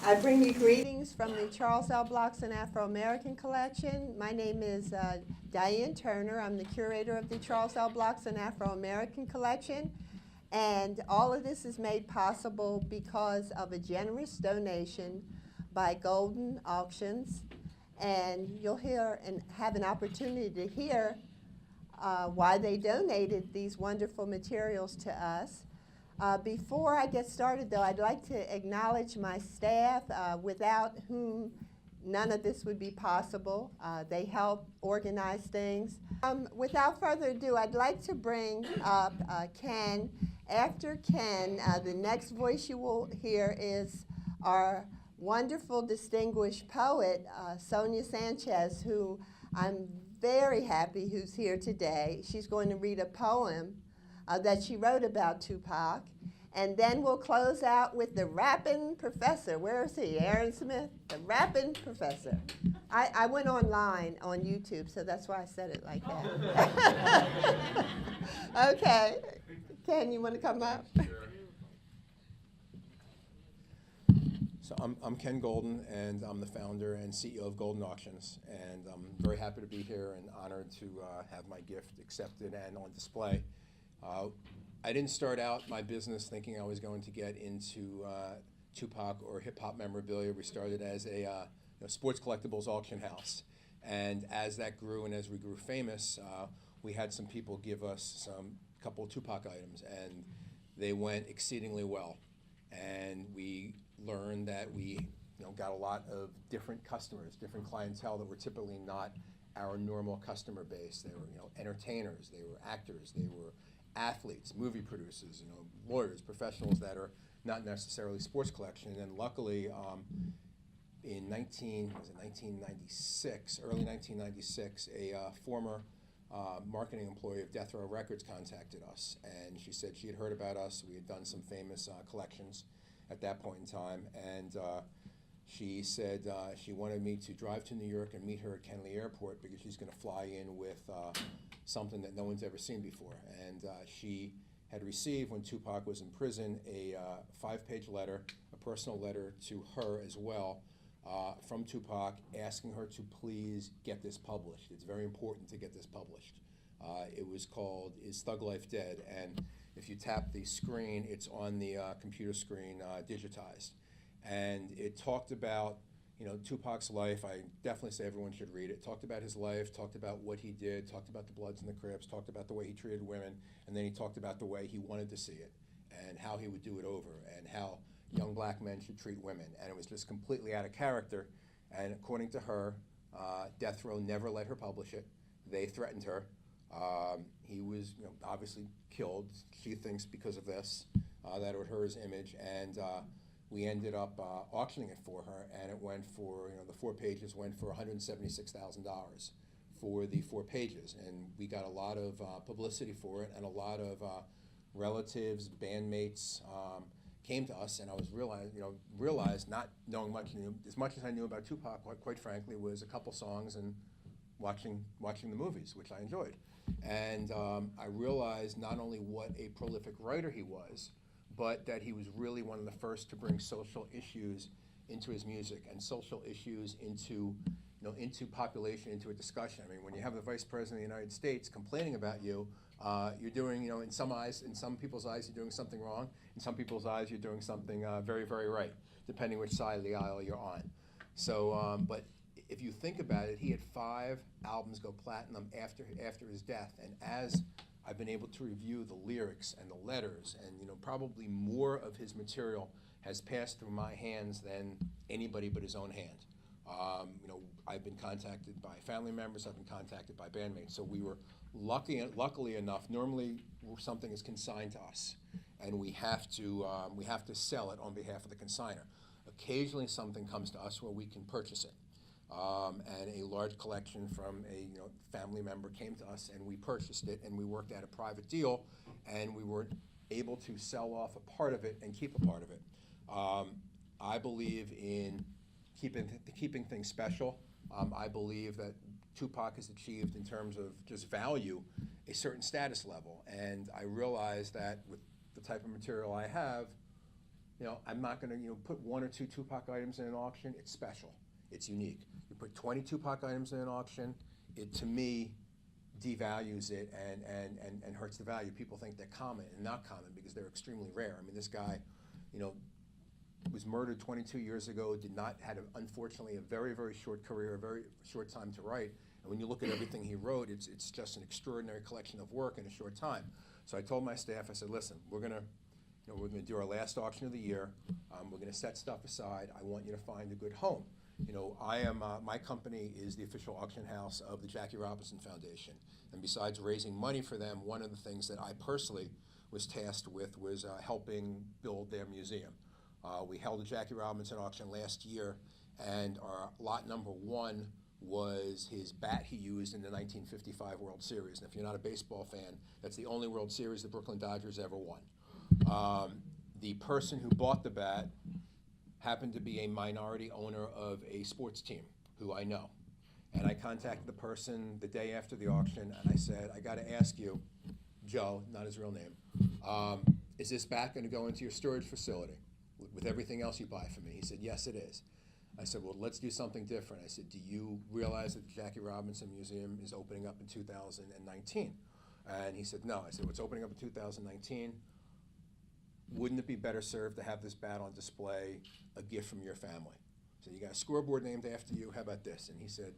I bring you greetings from the Charles L. Blockson Afro-American Collection. My name is Diane Turner. I'm the curator of the Charles L. Blockson Afro-American Collection. And all of this is made possible because of a generous donation by Golden Auctions. And you'll hear and have an opportunity to hear why they donated these wonderful materials to us. Before I get started, though, I'd like to acknowledge my staff, without whom none of this would be possible. They help organize things. Without further ado, I'd like to bring up Ken. After Ken, the next voice you will hear is our wonderful, distinguished poet, Sonia Sanchez, who I'm very happy who's here today. She's going to read a poem that she wrote about Tupac. And then we'll close out with the rapping professor. Where is he? Aaron Smith? The rapping professor. I went online on YouTube, so that's why I said it like that. Okay. Ken, you want to come up? Sure. So I'm Ken Golden, and I'm the founder and CEO of Golden Auctions. And I'm very happy to be here and honored to have my gift accepted and on display. I didn't start out my business thinking I was going to get into Tupac or hip-hop memorabilia. We started as a sports collectibles auction house. And as that grew and as we grew famous, we had some people give us a couple of Tupac items, and they went exceedingly well. And we learned that we got a lot of different customers, different clientele that were typically not our normal customer base. They were entertainers, they were actors, they were athletes, movie producers, lawyers, professionals that are not necessarily sports collection. And luckily, in 1996, early 1996, a former marketing employee of Death Row Records contacted us, and she said she had heard about us. We had done some famous collections at that point in time, and she said she wanted me to drive to New York and meet her at Kennedy Airport because she's going to fly in with something that no one's ever seen before. And she had received, when Tupac was in prison, a 5-page letter, a personal letter to her as well, from Tupac, asking her to please get this published. It's very important to get this published. It was called Is Thug Life Dead? And if you tap the screen, it's on the computer screen digitized. And it talked about Tupac's life. I definitely say everyone should read it. Talked about his life, talked about what he did, talked about the Bloods and the Crips, talked about the way he treated women, and then he talked about the way he wanted to see it and how he would do it over and how young black men should treat women. And it was just completely out of character. And according to her, Death Row never let her publish it. They threatened her. He was obviously killed, she thinks, because of this. That would hurt his image. And we ended up auctioning it for her, and it went for, the 4 pages went for $176,000 for the 4 pages. And we got a lot of publicity for it, and a lot of relatives, bandmates came to us, and I was realized not knowing much, as much as I knew about Tupac, quite frankly, was a couple songs and watching the movies, which I enjoyed. And I realized not only what a prolific writer he was, but that he was really one of the first to bring social issues into his music and social issues into population, into a discussion. I mean, when you have the Vice President of the United States complaining about you, you're doing, in some people's eyes, you're doing something wrong. In some people's eyes, you're doing something very, very right, depending which side of the aisle you're on. So, but if you think about it, he had 5 albums go platinum after his death, and as I've been able to review the lyrics and the letters, and probably more of his material has passed through my hands than anybody but his own hand. I've been contacted by family members, I've been contacted by bandmates, so we were luckily enough. Normally, something is consigned to us, and we have to sell it on behalf of the consignor. Occasionally, something comes to us where we can purchase it. And a large collection from a family member came to us, and we purchased it, and we worked out a private deal, and we were able to sell off a part of it and keep a part of it. I believe in keeping things special. I believe that Tupac has achieved, in terms of just value, a certain status level, and I realize that with the type of material I have, I'm not going to, put 1 or 2 Tupac items in an auction. It's special. It's unique. You put 20 Tupac items in an auction, it, to me, devalues it and hurts the value. People think they're common and not common because they're extremely rare. I mean, this guy, was murdered 22 years ago, had, unfortunately, a very, very short career, a very short time to write. And when you look at everything he wrote, it's just an extraordinary collection of work in a short time. So I told my staff, I said, listen, we're gonna do our last auction of the year. We're gonna set stuff aside. I want you to find a good home. My company is the official auction house of the Jackie Robinson Foundation. And besides raising money for them, one of the things that I personally was tasked with was helping build their museum. We held a Jackie Robinson auction last year, and our lot number 1 was his bat he used in the 1955 World Series. And if you're not a baseball fan, that's the only World Series the Brooklyn Dodgers ever won. The person who bought the bat happened to be a minority owner of a sports team who I know. And I contacted the person the day after the auction, and I said, I gotta ask you, Joe, not his real name, is this bat gonna go into your storage facility with everything else you buy from me? He said, yes, it is. I said, well, let's do something different. I said, do you realize that the Jackie Robinson Museum is opening up in 2019? And he said, no. I said, well, it's opening up in 2019. Wouldn't it be better served to have this bat on display, a gift from your family? So you got a scoreboard named after you, how about this? And he said,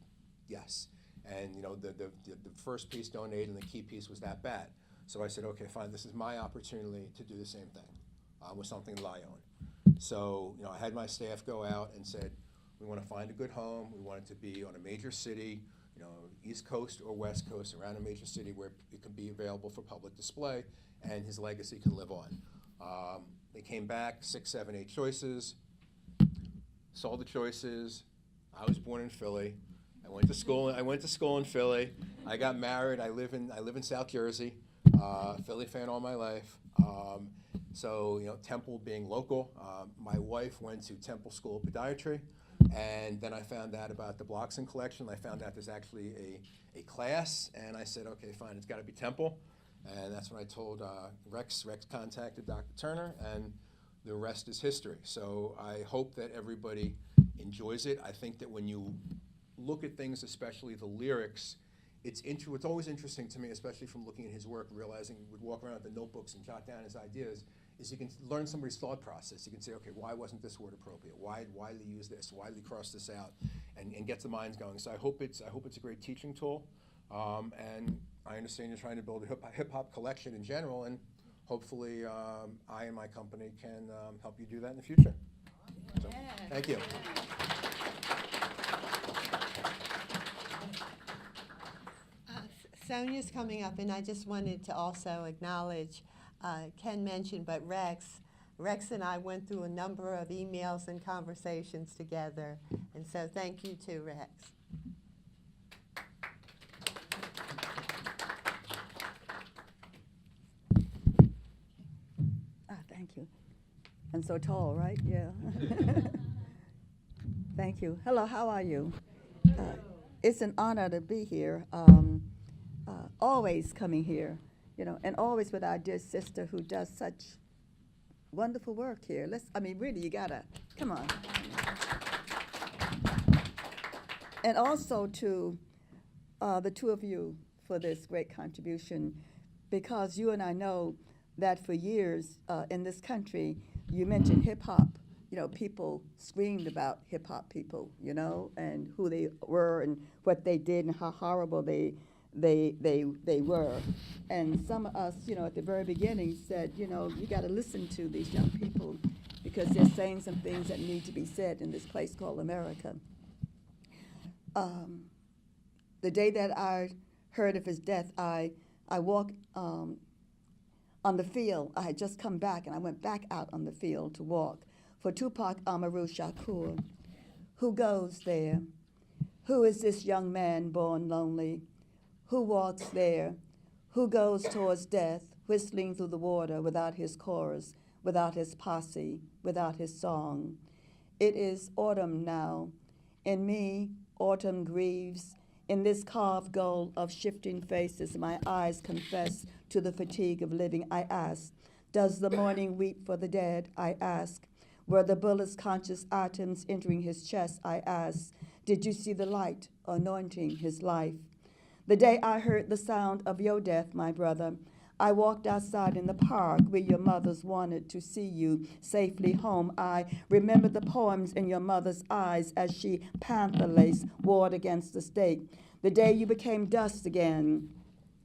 yes. And the first piece donated and the key piece was that bat. So I said, okay, fine, this is my opportunity to do the same thing with something that I own. So I had my staff go out and said, we want to find a good home. We want it to be on a major city, East Coast or West Coast, around a major city where it can be available for public display and his legacy can live on. They came back, 6, 7, 8 choices, sold the choices. I was born in Philly. I went to school in Philly. I got married. I live in South Jersey. Philly fan all my life. So Temple being local. My wife went to Temple School of Podiatry. And then I found out about the Blockson Collection. I found out there's actually a class, and I said, okay, fine, it's got to be Temple. And that's when I told Rex. Rex contacted Dr. Turner, and the rest is history. So I hope that everybody enjoys it. I think that when you look at things, especially the lyrics, it's always interesting to me, especially from looking at his work, realizing he would walk around with the notebooks and jot down his ideas, is you can learn somebody's thought process. You can say, okay, why wasn't this word appropriate? Why did he use this? Why did he cross this out? And gets the minds going. So I hope it's a great teaching tool. And I understand you're trying to build a hip-hop collection in general, and hopefully I and my company can help you do that in the future. So, thank you. Sonia's coming up, and I just wanted to also acknowledge, Ken mentioned, but Rex and I went through a number of emails and conversations together, and so thank you to Rex. Thank you. And so tall, right? Yeah. Thank you. Hello, how are you? It's an honor to be here. Always coming here, and always with our dear sister who does such wonderful work here. Really, you gotta, come on. And also to the two of you for this great contribution, because you and I know that for years in this country, you mentioned hip hop. People screamed about hip hop people, and who they were and what they did and how horrible they were. And some of us, at the very beginning said, you got to listen to these young people because they're saying some things that need to be said in this place called America. The day that I heard of his death, I walked on the field. I had just come back, and I went back out on the field to walk for Tupac Shakur. Who goes there? Who is this young man born lonely? Who walks there? Who goes towards death, whistling through the water without his chorus, without his posse, without his song? It is autumn now. In me, autumn grieves. In this carved gold of shifting faces, my eyes confess to the fatigue of living. I ask, does the morning weep for the dead? I ask, Were the bullets conscious atoms entering his chest, I asked, did you see the light anointing his life? The day I heard the sound of your death, my brother, I walked outside in the park where your mothers wanted to see you safely home. I remember the poems in your mother's eyes as she panther lace warred against the stake. The day you became dust again,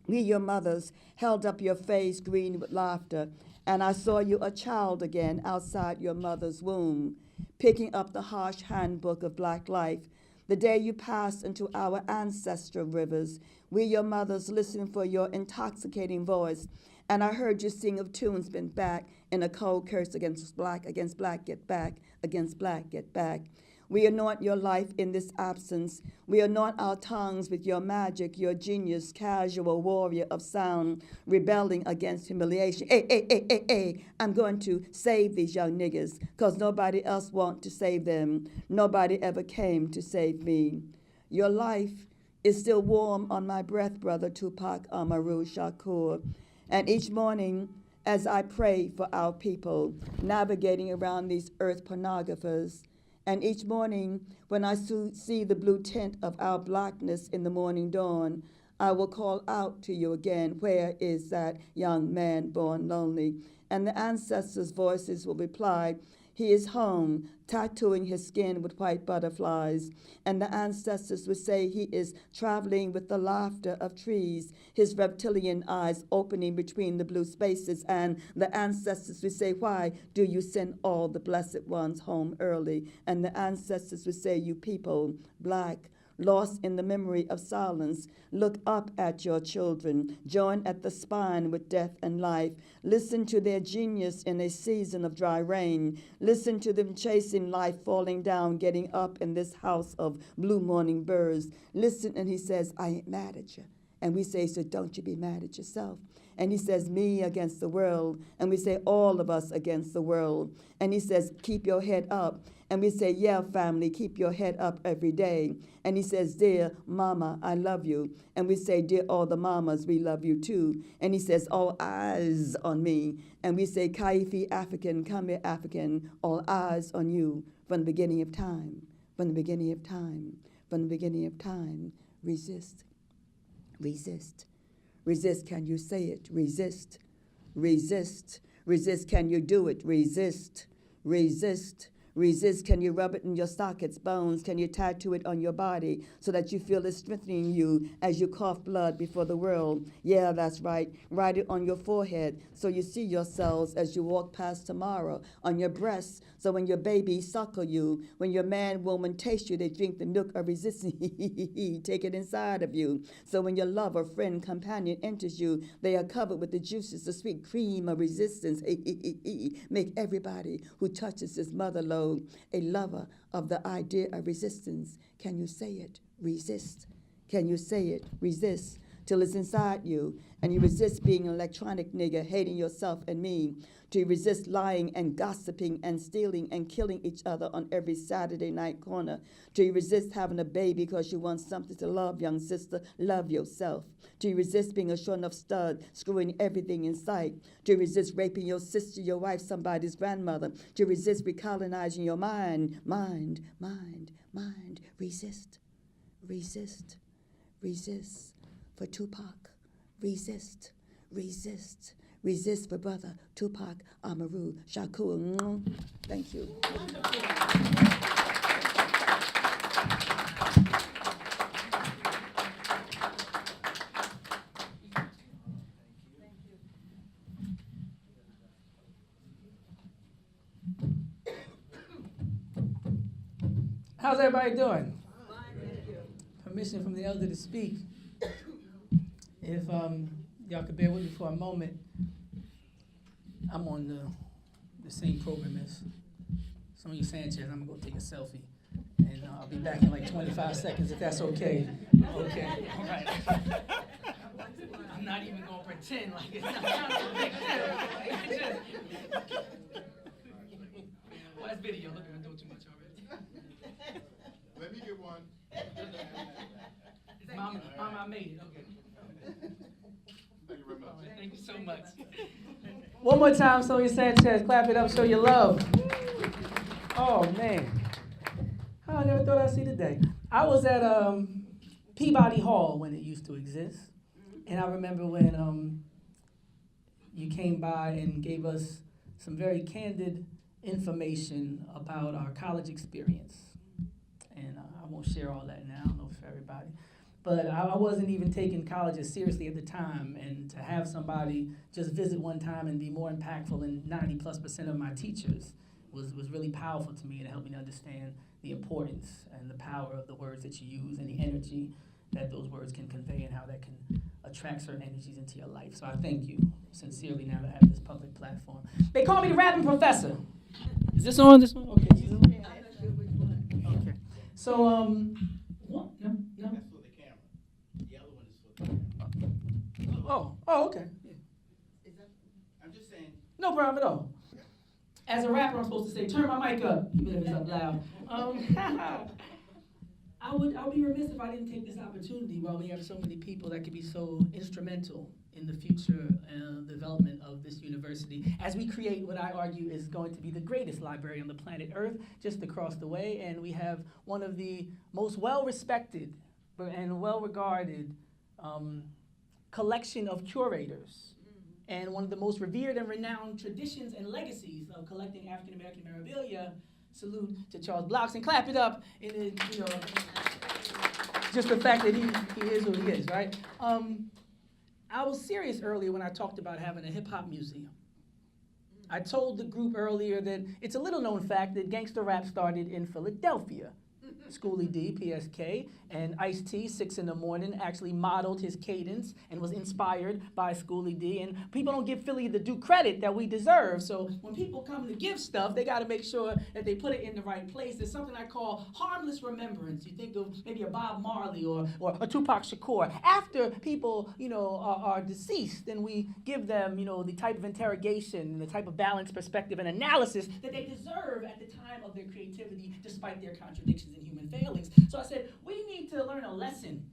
we, your mothers, held up your face green with laughter, and I saw you a child again outside your mother's womb, picking up the harsh handbook of black life. The day you passed into our ancestral rivers, we, your mothers, listened for your intoxicating voice, and I heard you sing of tunes bent back in a cold curse against black, get back, against black, get back. We anoint your life in this absence. We anoint our tongues with your magic, your genius, casual warrior of sound, rebelling against humiliation. Hey, I'm going to save these young niggas, because nobody else want to save them. Nobody ever came to save me. Your life is still warm on my breath, brother Tupac Shakur. And each morning, as I pray for our people, navigating around these earth pornographers, and each morning, when I see the blue tint of our blackness in the morning dawn, I will call out to you again, where is that young man born lonely? And the ancestors' voices will reply, he is home, tattooing his skin with white butterflies. And the ancestors would say he is traveling with the laughter of trees, his reptilian eyes opening between the blue spaces. And the ancestors would say, why do you send all the blessed ones home early? And the ancestors would say, you people, black, lost in the memory of silence, look up at your children, join at the spine with death and life. Listen to their genius in a season of dry rain. Listen to them chasing life, falling down, getting up in this house of blue morning birds. Listen, and he says, I ain't mad at you. And we say, so don't you be mad at yourself. And he says, me against the world. And we say, all of us against the world. And he says, keep your head up. And we say, yeah, family, keep your head up every day. And he says, dear mama, I love you. And we say, dear all the mamas, we love you too. And he says, all eyes on me. And we say, Kaifi African, come here African, all eyes on you from the beginning of time, from the beginning of time, from the beginning of time. Resist, resist, resist. Can you say it? Resist, resist, resist. Can you do it? Resist, resist. Resist. Can you rub it in your sockets, bones? Can you tattoo it on your body so that you feel it strengthening you as you cough blood before the world? Yeah, that's right. Write it on your forehead so you see yourselves as you walk past tomorrow. On your breasts, so when your baby suckle you, when your man, woman taste you, they drink the milk of resistance. Take it inside of you. So when your lover, friend, companion enters you, they are covered with the juices, the sweet cream of resistance. Make everybody who touches this mother load a lover of the idea of resistance. Can you say it? Resist. Can you say it? Resist. Till it's inside you, and you resist being an electronic nigger, hating yourself and me. To resist lying and gossiping and stealing and killing each other on every Saturday night corner. To resist having a baby because you want something to love, young sister. Love yourself. To resist being a sure enough stud, screwing everything in sight. To resist raping your sister, your wife, somebody's grandmother. To resist recolonizing your mind. Mind. Resist. Resist. Resist. For Tupac. Resist. Resist. Resist for brother Tupac Shakur. Thank you. How's everybody doing? Permission from the elder to speak. If y'all could bear with me for a moment. I'm on the same program as Sonia Sanchez. I'm gonna go take a selfie. And I'll be back in like 25 seconds if that's okay. Okay, all right. I'm not even gonna pretend like it's not a big deal. Well, that's video. Look, I'm doing too much already. Let me get one. Mama, I made it. Okay. Thank you very much. Right, thank you so much. One more time, Sonia Sanchez. Clap it up, show your love. Oh, man. I never thought I'd see the day. I was at Peabody Hall when it used to exist. And I remember when you came by and gave us some very candid information about our college experience. And I won't share all that now, I don't know for everybody. But I wasn't even taking college as seriously at the time, and to have somebody just visit one time and be more impactful than 90+% of my teachers was really powerful to me, and it helped me to understand the importance and the power of the words that you use and the energy that those words can convey and how that can attract certain energies into your life. So I thank you sincerely now that I have this public platform. They call me the rapping professor. Is this on? This one? Okay. This one? Okay. So, what? No? That's for the camera. The other one is for the camera. Oh, okay. Yeah. I'm just saying. No problem at all. As a rapper, I'm supposed to say, turn my mic up, even if it's up loud. I would be remiss if I didn't take this opportunity while we have so many people that could be so instrumental in the future development of this university as we create what I argue is going to be the greatest library on the planet Earth, just across the way. And we have one of the most well-respected and well-regarded collection of curators, and one of the most revered and renowned traditions and legacies of collecting African-American memorabilia. Salute to Charles Blockson. Clap it up. Just the fact that he is who he is, right? I was serious earlier when I talked about having a hip-hop museum. I told the group earlier that it's a little-known fact that gangster rap started in Philadelphia. Schoolie D, PSK, and Ice-T, 6 in the Morning, actually modeled his cadence and was inspired by Schoolie D. And people don't give Philly the due credit that we deserve. So when people come to give stuff, they got to make sure that they put it in the right place. There's something I call harmless remembrance. You think of maybe a Bob Marley or a Tupac Shakur. After people, are deceased, then we give them, the type of interrogation and the type of balanced perspective and analysis that they deserve at the time of their creativity, despite their contradictions and human failings. So I said, we need to learn a lesson.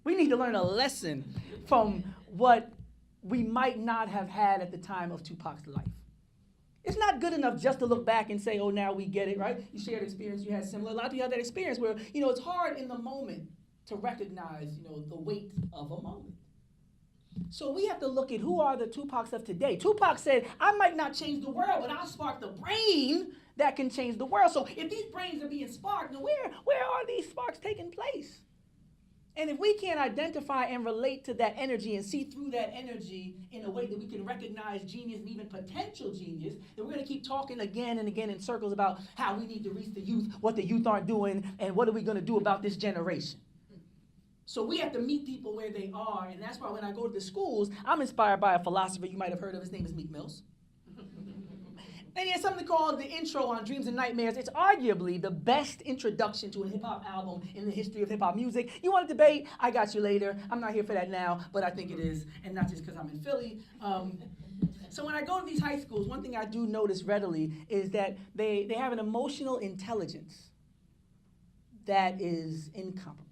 We need to learn a lesson from what we might not have had at the time of Tupac's life. It's not good enough just to look back and say, oh, now we get it, right? You shared experience, you had similar. A lot of people have that experience where, it's hard in the moment to recognize, the weight of a moment. So we have to look at who are the Tupacs of today. Tupac said, I might not change the world, but I'll spark the brain that can change the world. So if these brains are being sparked, now where are these sparks taking place? And if we can't identify and relate to that energy and see through that energy in a way that we can recognize genius and even potential genius, then we're going to keep talking again and again in circles about how we need to reach the youth, what the youth aren't doing, and what are we going to do about this generation. So we have to meet people where they are, and that's why when I go to the schools, I'm inspired by a philosopher you might have heard of. His name is Meek Mills. And he has something called the intro on Dreams and Nightmares. It's arguably the best introduction to a hip-hop album in the history of hip-hop music. You want to debate? I got you later. I'm not here for that now, but I think it is, and not just because I'm in Philly. So when I go to these high schools, one thing I do notice readily is that they have an emotional intelligence that is incomparable.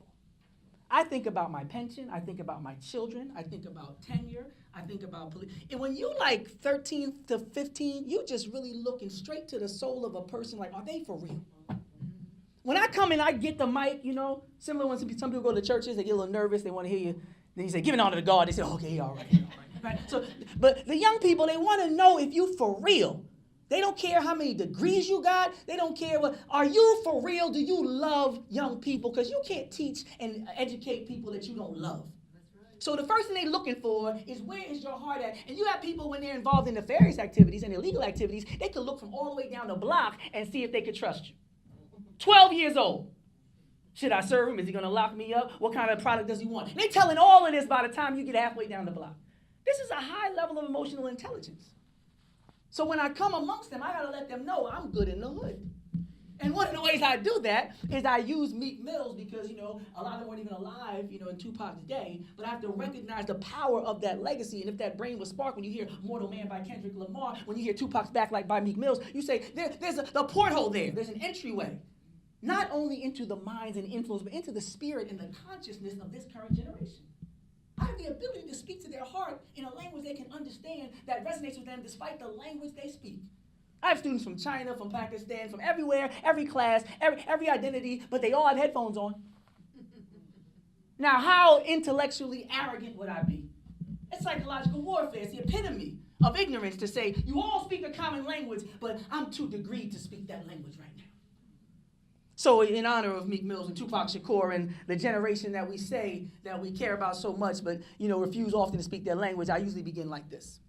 I think about my pension, I think about my children, I think about tenure, I think about police. And when you 13 to 15, you just really looking straight to the soul of a person like, are they for real? When I come and I get the mic, similar when some people go to churches, they get a little nervous, they want to hear you. Then you say, give it honor to God. They say, okay, all right. Right? So, but the young people, they want to know if you for real. They don't care how many degrees you got. They don't care what. Are you for real? Do you love young people? Because you can't teach and educate people that you don't love. Right. So the first thing they're looking for is where is your heart at? And you have people when they're involved in nefarious activities and illegal activities, they could look from all the way down the block and see if they could trust you. 12 years old. Should I serve him? Is he going to lock me up? What kind of product does he want? And they're telling all of this by the time you get halfway down the block. This is a high level of emotional intelligence. So when I come amongst them, I got to let them know I'm good in the hood. And one of the ways I do that is I use Meek Mills because, a lot of them weren't even alive, in Tupac's day. But I have to recognize the power of that legacy. And if that brain was sparked, when you hear Mortal Man by Kendrick Lamar, when you hear Tupac's Back Like by Meek Mills, you say, there's the porthole there. There's an entryway. Not only into the minds and influence, but into the spirit and the consciousness of this current generation. I have the ability to speak to their heart in a language they can understand that resonates with them despite the language they speak. I have students from China, from Pakistan, from everywhere, every class, every identity, but they all have headphones on. Now, how intellectually arrogant would I be? It's psychological warfare. It's the epitome of ignorance to say, you all speak a common language, but I'm too degreed to speak that language right now. So in honor of Meek Mills and Tupac Shakur and the generation that we say that we care about so much, but refuse often to speak their language, I usually begin like this.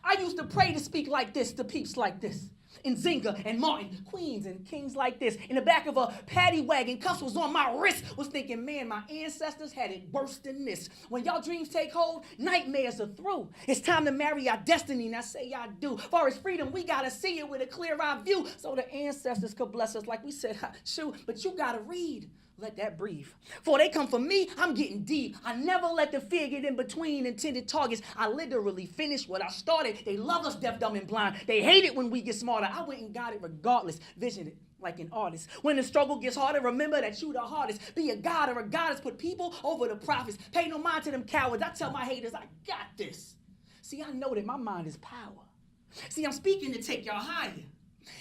I used to pray to speak like this to peeps like this. In Zinga and Martin, queens and kings like this. In the back of a paddy wagon, cuffs was on my wrist. Was thinking, man, my ancestors had it worse than this. When y'all dreams take hold, nightmares are through. It's time to marry our destiny, and I say y'all do. For its freedom, we gotta see it with a clear-eye view so the ancestors could bless us like we said, shoot, but you gotta read. Let that breathe. For they come for me, I'm getting deep. I never let the fear get in between intended targets. I literally finished what I started. They love us deaf, dumb, and blind. They hate it when we get smarter. I went and got it regardless. Vision it like an artist. When the struggle gets harder, remember that you the hardest. Be a god or a goddess. Put people over the prophets. Pay no mind to them cowards. I tell my haters, I got this. See, I know that my mind is power. See, I'm speaking to take y'all higher.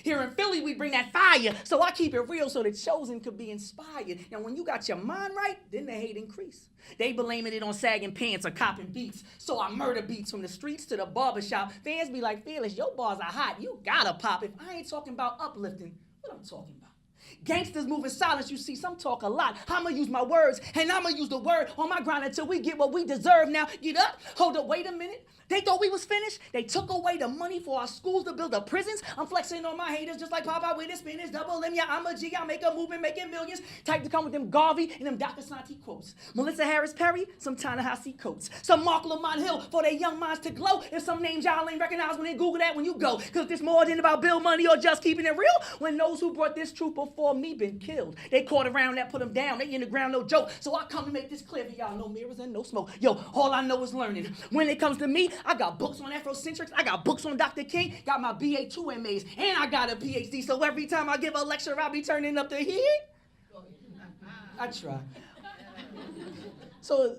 Here in Philly, we bring that fire, so I keep it real so the chosen could be inspired. Now, when you got your mind right, then the hate increase. They blaming it on sagging pants or copping beats, so I murder beats from the streets to the barbershop. Fans be like, Felix, your bars are hot, you gotta pop. If I ain't talking about uplifting, what I'm talking about? Gangsters move in silence, you see, some talk a lot. I'ma use my words, and I'ma use the word on my grind until we get what we deserve. Now, get up, hold up, wait a minute. They thought we was finished. They took away the money for our schools to build the prisons. I'm flexing on my haters just like Popeye with his spinach. Double M, yeah, I'm a G. I make a movement, making millions. Type to come with them Garvey and them Dr. Santi quotes. Melissa Harris Perry, some Ta-Nehisi coats. Some Mark Lamont Hill for their young minds to glow. And some names y'all ain't recognize when they Google that when you go. Cause this more than about bill money or just keeping it real. When those who brought this truth before me been killed. They caught around that, put them down. They in the ground, no joke. So I come to make this clear for y'all. No mirrors and no smoke. Yo, all I know is learning. When it comes to me, I got books on Afrocentrics, I got books on Dr. King, got my BA 2 MAs, and I got a PhD. So every time I give a lecture, I'll be turning up the heat. I try. So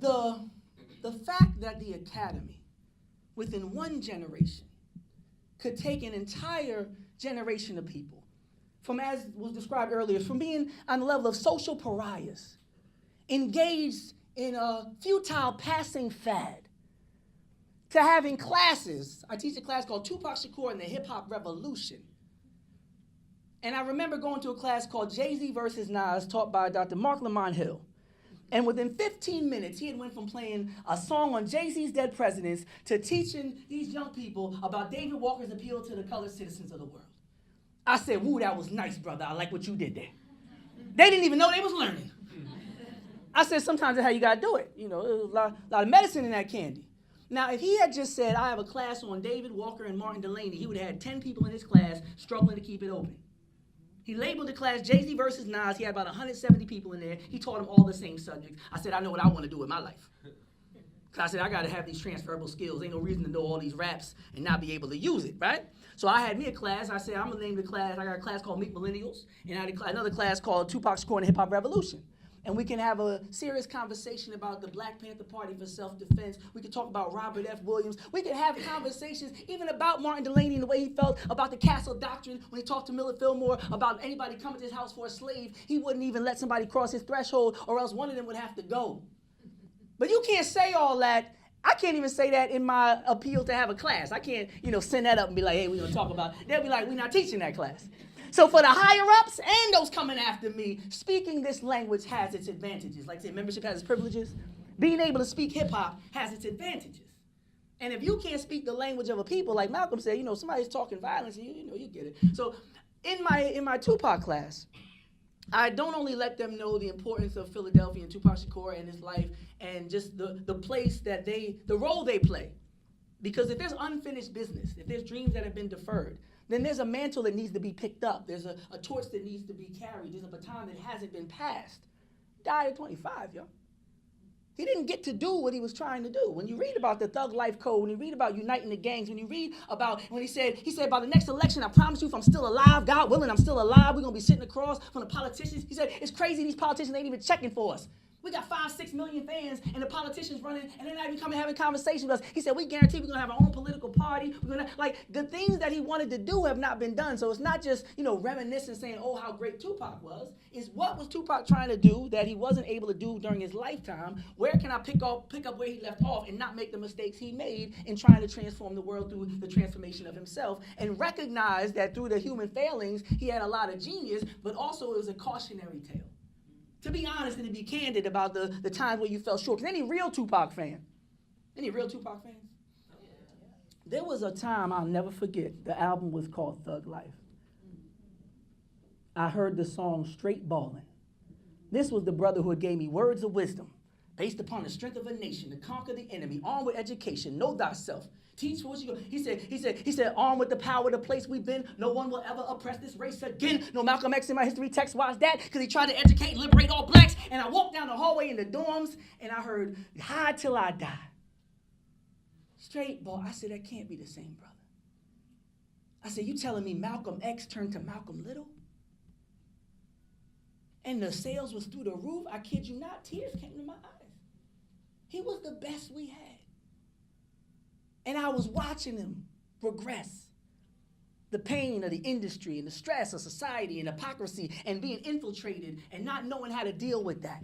the fact that the academy, within one generation, could take an entire generation of people, from, as was described earlier, from being on the level of social pariahs, engaged in a futile passing fad, to having classes. I teach a class called Tupac Shakur and the Hip Hop Revolution. And I remember going to a class called Jay-Z versus Nas, taught by Dr. Mark Lamont Hill. And within 15 minutes, he had went from playing a song on Jay-Z's Dead Presidents to teaching these young people about David Walker's appeal to the colored citizens of the world. I said, woo, that was nice, brother. I like what you did there. They didn't even know they was learning. I said, sometimes that's how you gotta do it. There's a lot of medicine in that candy. Now, if he had just said, I have a class on David Walker and Martin Delaney, he would have had 10 people in his class struggling to keep it open. He labeled the class Jay-Z versus Nas. He had about 170 people in there. He taught them all the same subjects. I said, I know what I want to do with my life. Because I said, I got to have these transferable skills. Ain't no reason to know all these raps and not be able to use it, right? So I had me a class. I said, I'm going to name the class. I got a class called Meet Millennials. And I had another class called Tupac Shakur and the Hip Hop Revolution. And we can have a serious conversation about the Black Panther Party for self-defense. We can talk about Robert F. Williams. We can have conversations even about Martin Delaney and the way he felt about the Castle Doctrine when he talked to Millard Fillmore about anybody coming to his house for a slave. He wouldn't even let somebody cross his threshold or else one of them would have to go. But you can't say all that. I can't even say that in my appeal to have a class. I can't, send that up and be like, hey, we're going to talk about it. They'll be like, we're not teaching that class. So for the higher-ups and those coming after me, speaking this language has its advantages. Like I said, membership has its privileges. Being able to speak hip-hop has its advantages. And if you can't speak the language of a people, like Malcolm said, somebody's talking violence, and you get it. So in my Tupac class, I don't only let them know the importance of Philadelphia and Tupac Shakur and his life and just the place that the role they play. Because if there's unfinished business, if there's dreams that have been deferred, then there's a mantle that needs to be picked up. There's a torch that needs to be carried. There's a baton that hasn't been passed. Died at 25, yo. He didn't get to do what he was trying to do. When you read about the Thug Life Code, when you read about uniting the gangs, when you read about when he said by the next election, I promise you if I'm still alive, God willing, I'm still alive, we're going to be sitting across from the politicians. He said, it's crazy these politicians ain't even checking for us. We got 5-6 million fans, and the politicians running, and they're not even coming having conversations with us. He said, we guarantee we're going to have our own political party. We're going to, like, the things that he wanted to do have not been done. So it's not just, reminiscing, saying, oh, how great Tupac was. It's what was Tupac trying to do that he wasn't able to do during his lifetime? Where can I pick up where he left off and not make the mistakes he made in trying to transform the world through the transformation of himself, and recognize that through the human failings, he had a lot of genius, but also it was a cautionary tale. To be honest and to be candid about the times where you fell short. Because any real Tupac fans? There was a time I'll never forget. The album was called Thug Life. I heard the song Straight Ballin'. This was the brother who had gave me words of wisdom. Based upon the strength of a nation to conquer the enemy, armed with education, know thyself. Teach for what you go. He said, armed with the power of the place we've been, no one will ever oppress this race again. No Malcolm X in my history text, watch that, because he tried to educate and liberate all blacks. And I walked down the hallway in the dorms, and I heard, hide till I die. Straight ball. I said, that can't be the same brother. I said, you telling me Malcolm X turned to Malcolm Little? And the sales was through the roof? I kid you not, tears came to my eyes. He was the best we had. And I was watching him progress. The pain of the industry and the stress of society and hypocrisy and being infiltrated and not knowing how to deal with that.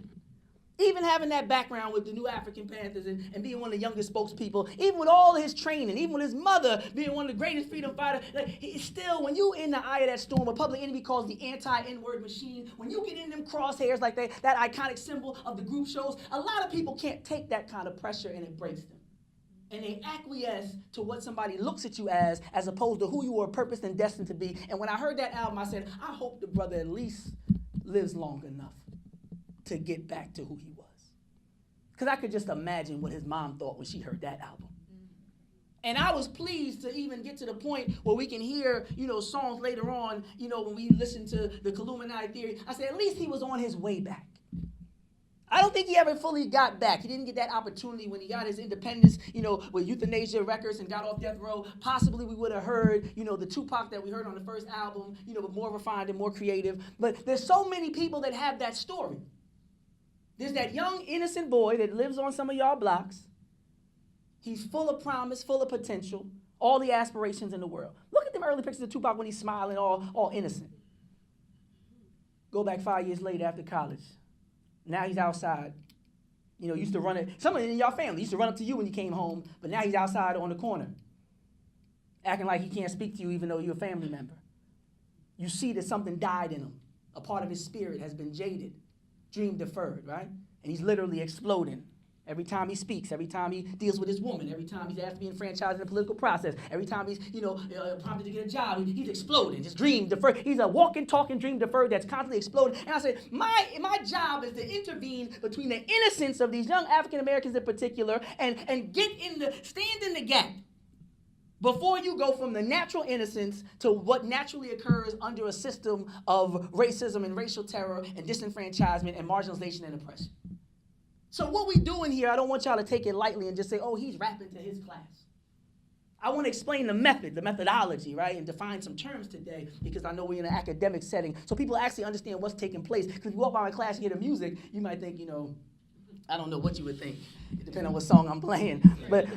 Even having that background with the New African Panthers and being one of the youngest spokespeople, even with all of his training, even with his mother being one of the greatest freedom fighters, still, when you in the eye of that storm, a Public Enemy calls the anti-N-word machine, when you get in them crosshairs like that iconic symbol of the group shows, a lot of people can't take that kind of pressure and it breaks them. And they acquiesce to what somebody looks at you as opposed to who you were purposed and destined to be. And when I heard that album, I said, I hope the brother at least lives long enough to get back to who he was. Because I could just imagine what his mom thought when she heard that album. And I was pleased to even get to the point where we can hear, songs later on, when we listen to the Illuminati theory. I said, at least he was on his way back. I don't think he ever fully got back. He didn't get that opportunity when he got his independence, with Euthanasia Records and got off death row. Possibly we would have heard, the Tupac that we heard on the first album, but more refined and more creative. But there's so many people that have that story. There's that young, innocent boy that lives on some of y'all blocks. He's full of promise, full of potential, all the aspirations in the world. Look at them early pictures of Tupac when he's smiling, all innocent. Go back 5 years later after college. Now he's outside. Used to run it. Someone in your family used to run up to you when you came home, but now he's outside on the corner, acting like he can't speak to you even though you're a family member. You see that something died in him. A part of his spirit has been jaded, dream deferred, right? And he's literally exploding. Every time he speaks, every time he deals with his woman, every time he's asked to be enfranchised in the political process, every time he's, prompted to get a job, he's exploding, just dream deferred. He's a walking, talking dream deferred that's constantly exploding. And I said, my job is to intervene between the innocence of these young African Americans in particular and stand in the gap before you go from the natural innocence to what naturally occurs under a system of racism and racial terror and disenfranchisement and marginalization and oppression. So what we doing here, I don't want y'all to take it lightly and just say, oh, he's rapping to his class. I want to explain the methodology, right, and define some terms today because I know we're in an academic setting. So people actually understand what's taking place. Because if you walk by my class and hear the music, you might think, I don't know what you would think, depending on what song I'm playing. But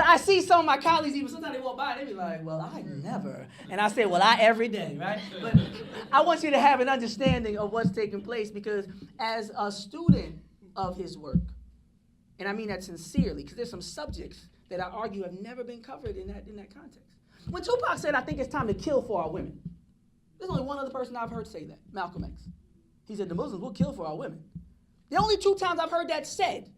I see some of my colleagues, even sometimes they walk by, they be like, well, I never. And I say, well, I every day, right? But I want you to have an understanding of what's taking place because as a student of his work, and I mean that sincerely, because there's some subjects that I argue have never been covered in that context. When Tupac said, I think it's time to kill for our women, there's only one other person I've heard say that, Malcolm X. He said, the Muslims will kill for our women. The only two times I've heard that said,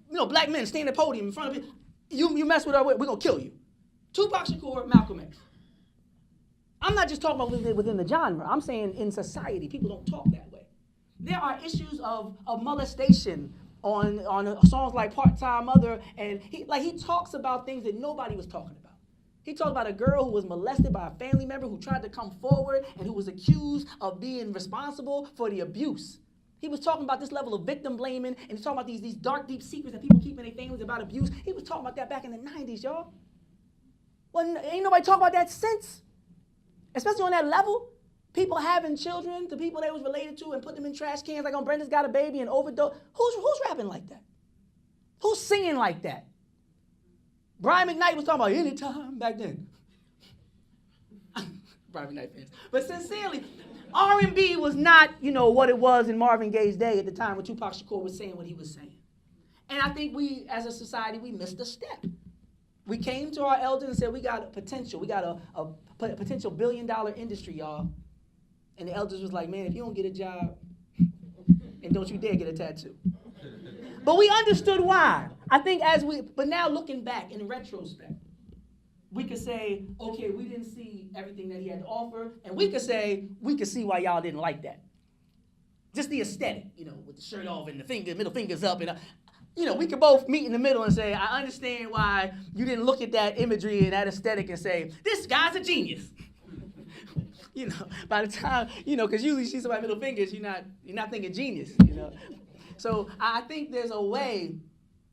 black men stand at the podium in front of you mess with our women, we're going to kill you. Tupac Shakur, Malcolm X. I'm not just talking about within the genre. I'm saying in society, people don't talk that way. There are issues of molestation on songs like Part-Time Mother, and he talks about things that nobody was talking about. He talked about a girl who was molested by a family member who tried to come forward and who was accused of being responsible for the abuse. He was talking about this level of victim blaming, and he's talking about these dark, deep secrets that people keep in their families about abuse. He was talking about that back in the 90s, y'all. Well, ain't nobody talking about that since, especially on that level. People having children, the people they was related to, and put them in trash cans like on Brenda's Got a Baby and overdose. Who's rapping like that? Who's singing like that? Brian McKnight was talking about anytime back then. Brian McKnight fans. But sincerely, R&B was not, what it was in Marvin Gaye's day at the time when Tupac Shakur was saying what he was saying. And I think we, as a society, we missed a step. We came to our elders and said, we got a potential. We got a potential billion-dollar industry, y'all. And the elders was like, man, if you don't get a job, and don't you dare get a tattoo. But we understood why. I think but now looking back in retrospect, we could say, okay, we didn't see everything that he had to offer, and we could see why y'all didn't like that. Just the aesthetic, with the shirt off and the middle fingers up, and we could both meet in the middle and say, I understand why you didn't look at that imagery and that aesthetic and say, this guy's a genius. By the time, because usually you see somebody middle fingers, you're not thinking genius, So I think there's a way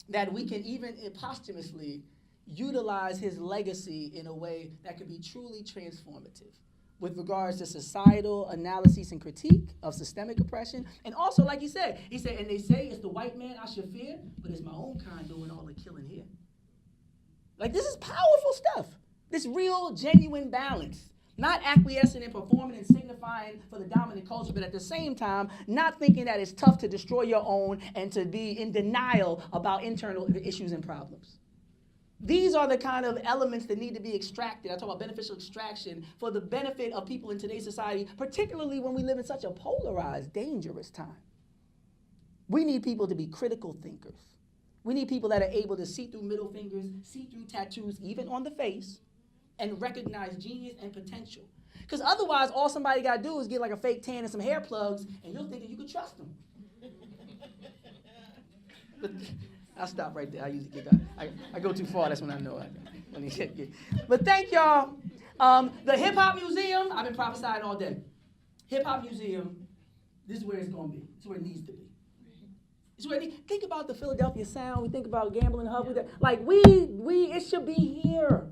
that we can even posthumously utilize his legacy in a way that could be truly transformative with regards to societal analysis and critique of systemic oppression. And also, like he said, and they say it's the white man I should fear, but it's my own kind doing all the killing here. Like, this is powerful stuff. This real, genuine balance. Not acquiescing and performing and signifying for the dominant culture, but at the same time, not thinking that it's tough to destroy your own and to be in denial about internal issues and problems. These are the kind of elements that need to be extracted. I talk about beneficial extraction for the benefit of people in today's society, particularly when we live in such a polarized, dangerous time. We need people to be critical thinkers. We need people that are able to see through middle fingers, see through tattoos, even on the face, and recognize genius and potential. Because otherwise, all somebody got to do is get like a fake tan and some hair plugs, and you'll think that you can trust them. But I'll stop right there. I usually get I go too far. That's when I know I need to get. But thank y'all. The Hip Hop Museum, I've been prophesying all day. Hip Hop Museum, this is where it's going to be. It's where it needs to be. It's where think about the Philadelphia sound. We think about Gambling Hub. Like it should be here.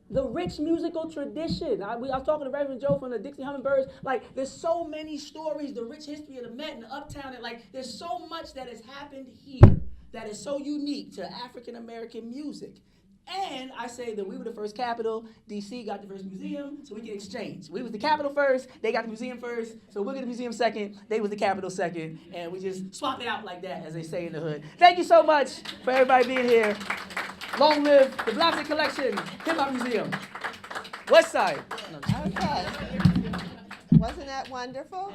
The rich musical tradition. I was talking to Reverend Joe from the Dixie Hummingbirds. Like, there's so many stories, the rich history of the Met and the Uptown, and there's so much that has happened here that is so unique to African-American music. And I say that we were the first capital, DC got the first museum, so we can exchange. We was the capital first, they got the museum first, so we'll get the museum second, they was the capital second, and we just swap it out like that, as they say in the hood. Thank you so much for everybody being here. Long live the Blockson Collection, Hip Hop Museum. West Side. Okay. Wasn't that wonderful?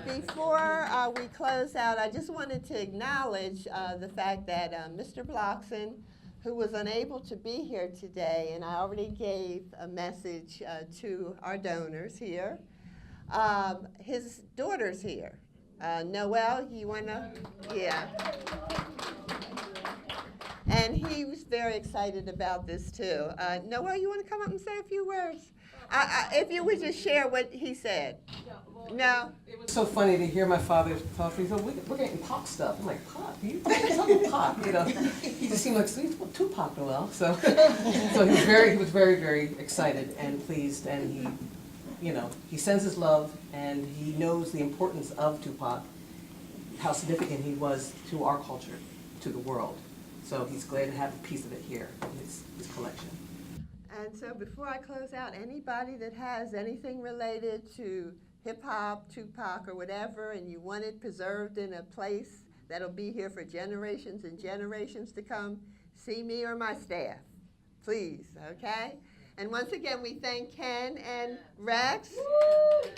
Before we close out, I just wanted to acknowledge the fact that Mr. Blockson, who was unable to be here today, and I already gave a message to our donors here, his daughter's here. Noelle, you want to? Yeah. And he was very excited about this too. Noelle, you want to come up and say a few words? If you would just share what he said. No? It was so funny to hear my father talk. He said, we're getting pop stuff. I'm like, pop? You talking pop? He just seemed like, sweet Tupac, Noelle. So he was very, very excited and pleased. And he sends his love, and he knows the importance of Tupac, how significant he was to our culture, to the world. So he's glad to have a piece of it here in his collection. And so before I close out, anybody that has anything related to hip-hop, Tupac, or whatever, and you want it preserved in a place that'll be here for generations and generations to come, see me or my staff, please, okay? And once again, we thank Ken and Rex. Woo!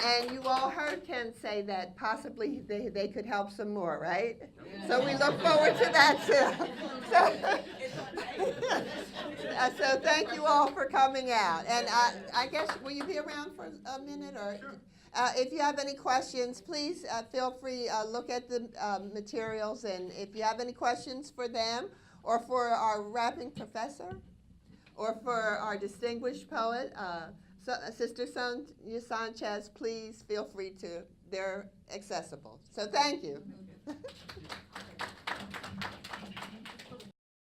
And you all heard Ken say that possibly they could help some more, right? Yeah. So we look forward to that too. So thank you all for coming out. And I guess, will you be around for a minute? Or sure. If you have any questions, please feel free look at the materials. And if you have any questions for them or for our rapping professor or for our distinguished poet, Sister Sonia Sanchez, please feel free to. They're accessible. So thank you.